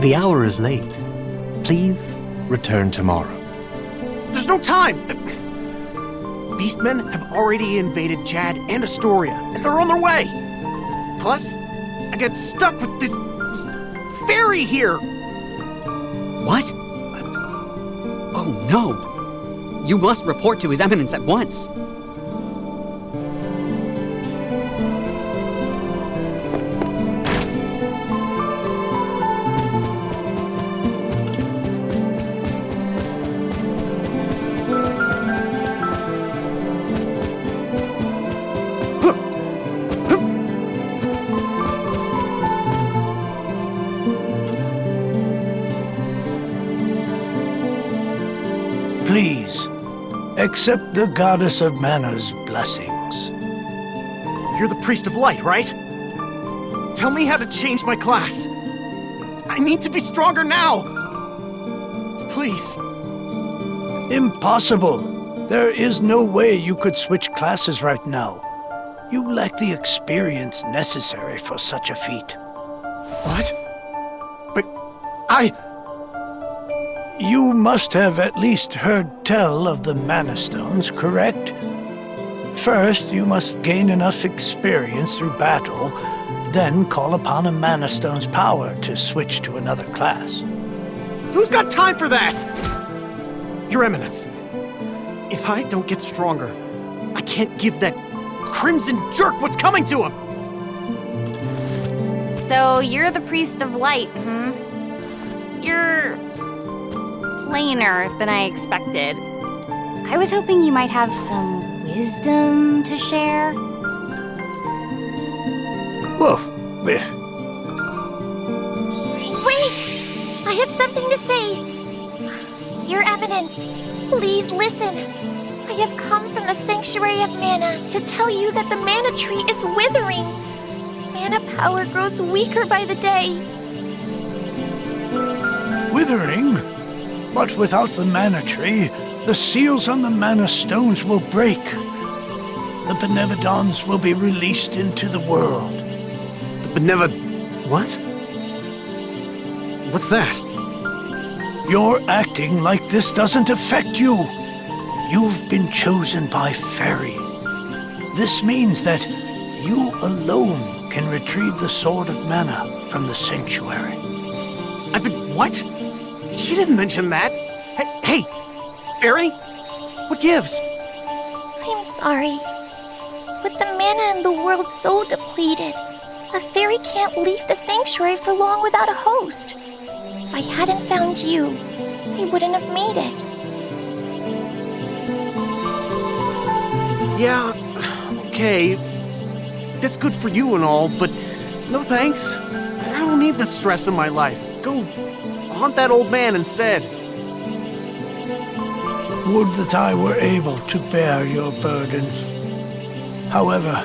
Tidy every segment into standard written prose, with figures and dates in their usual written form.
The hour is late. Please return tomorrow. There's no time! Beastmen have already invaded Jad and Astoria, and they're on their way! Plus, I got stuck with this fairy here! What? Oh no! You must report to His Eminence at once! Please, accept the Goddess of Mana's blessings. You're the Priest of Light, right? Tell me how to change my class. I need to be stronger now! Please. Impossible. There is no way you could switch classes right now. You lack the experience necessary for such a feat. What? But You must have at least heard tell of the Mana Stones, correct? First, you must gain enough experience through battle, then call upon a Mana Stone's power to switch to another class. Who's got time for that? Your Eminence, if I don't get stronger, I can't give that crimson jerk what's coming to him! So you're the Priest of Light, You're plainer than I expected. I was hoping you might have some wisdom to share. Whoa. Wait! I have something to say. Your Eminence, please listen. I have come from the Sanctuary of Mana to tell you that the Mana Tree is withering. Mana power grows weaker by the day. Withering? But without the Mana Tree, the seals on the Mana Stones will break. The Benevodons will be released into the world. What? What's that? You're acting like this doesn't affect you. You've been chosen by Fairy. This means that you alone can retrieve the Sword of Mana from the Sanctuary. What? She didn't mention that. Hey, Fairy? What gives? I'm sorry. With the mana in the world so depleted, a fairy can't leave the sanctuary for long without a host. If I hadn't found you, I wouldn't have made it. Yeah, okay. That's good for you and all, but no thanks. I don't need the stress in my life. Go haunt that old man instead. Would that I were able to bear your burden. However,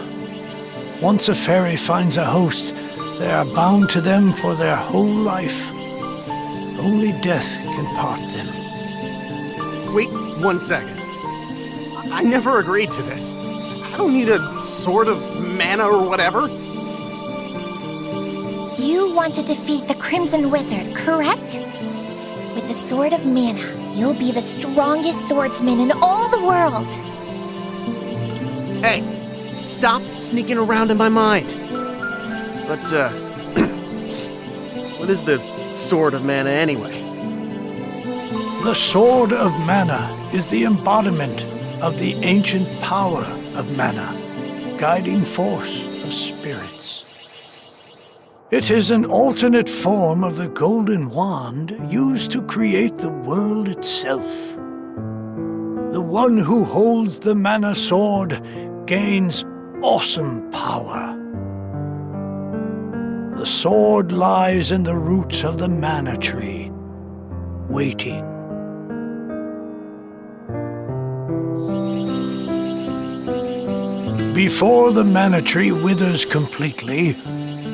once a fairy finds a host, they are bound to them for their whole life. Only death can part them. Wait 1 second. I never agreed to this. I don't need a sword of mana or whatever. You want to defeat the Crimson Wizard, correct? With the Sword of Mana, you'll be the strongest swordsman in all the world. Hey, stop sneaking around in my mind. But, what is the Sword of Mana anyway? The Sword of Mana is the embodiment of the ancient power of Mana, guiding force of spirits. It is an alternate form of the Golden Wand used to create the world itself. The one who holds the Mana Sword gains awesome power. The sword lies in the roots of the Mana Tree, waiting. Before the Mana Tree withers completely,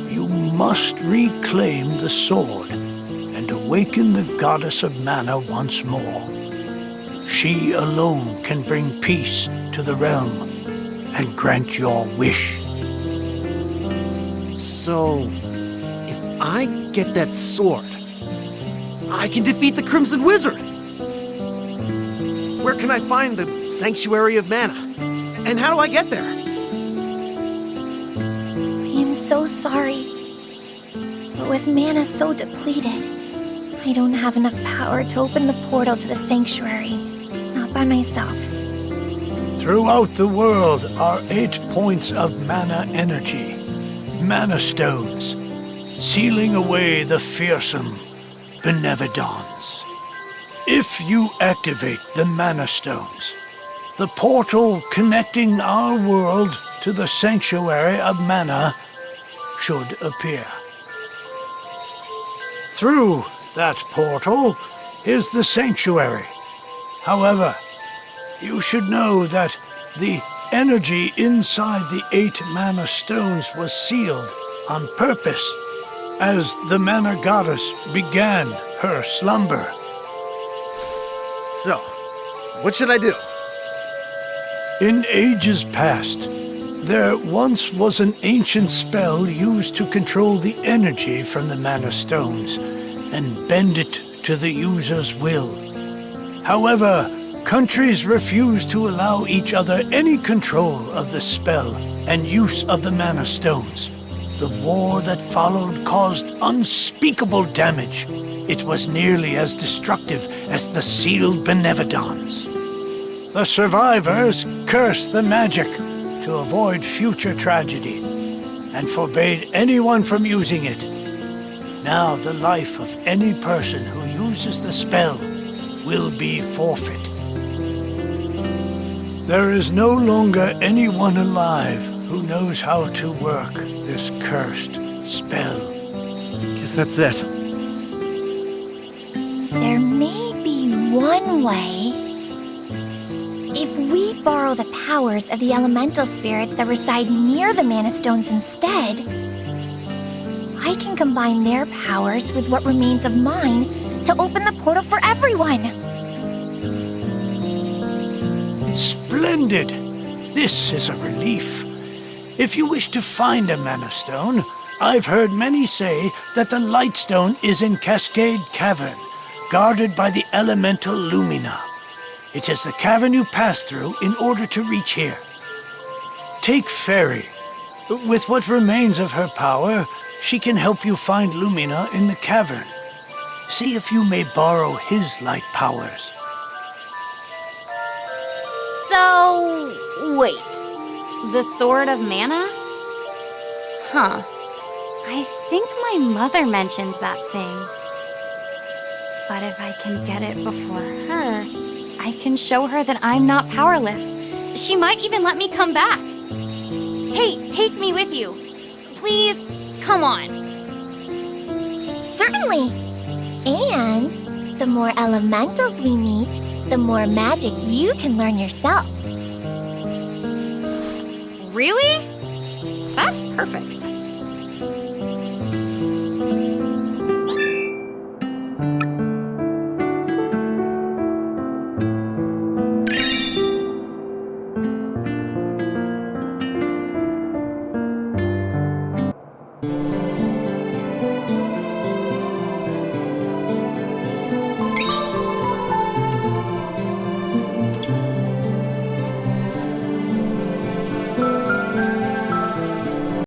you must reclaim the sword and awaken the Goddess of Mana once more. She alone can bring peace to the realm and grant your wish. So, if I get that sword, I can defeat the Crimson Wizard. Where can I find the Sanctuary of Mana? And how do I get there? I am so sorry. But with mana so depleted, I don't have enough power to open the portal to the sanctuary. Not by myself. Throughout the world are 8 points of mana energy, mana stones, sealing away the fearsome benevolence. If you activate the mana stones, the portal connecting our world to the sanctuary of mana should appear. Through that portal is the sanctuary. However, you should know that the energy inside the 8 mana stones was sealed on purpose as the mana goddess began her slumber. So, what should I do? In ages past, there once was an ancient spell used to control the energy from the mana stones and bend it to the user's will. However, countries refused to allow each other any control of the spell and use of the mana stones. The war that followed caused unspeakable damage. It was nearly as destructive as the sealed benevolence. The survivors cursed the magic to avoid future tragedy and forbade anyone from using it. Now the life of any person who uses the spell will be forfeit. There is no longer anyone alive who knows how to work this cursed spell. Guess that's it. There may be one way. If we borrow the powers of the elemental spirits that reside near the mana stones instead, I can combine their powers with what remains of mine to open the portal for everyone. Splendid! This is a relief. If you wish to find a mana stone, I've heard many say that the Lightstone is in Cascade Cavern, guarded by the elemental Lumina. It is the cavern you pass through in order to reach here. Take Fairy. With what remains of her power, she can help you find Lumina in the cavern. See if you may borrow his light powers. So, wait. The Sword of Mana? Huh. I think my mother mentioned that thing. But if I can get it before her, I can show her that I'm not powerless. She might even let me come back. Hey, take me with you. Please, come on. Certainly. And the more elementals we meet, the more magic you can learn yourself. Really? That's perfect.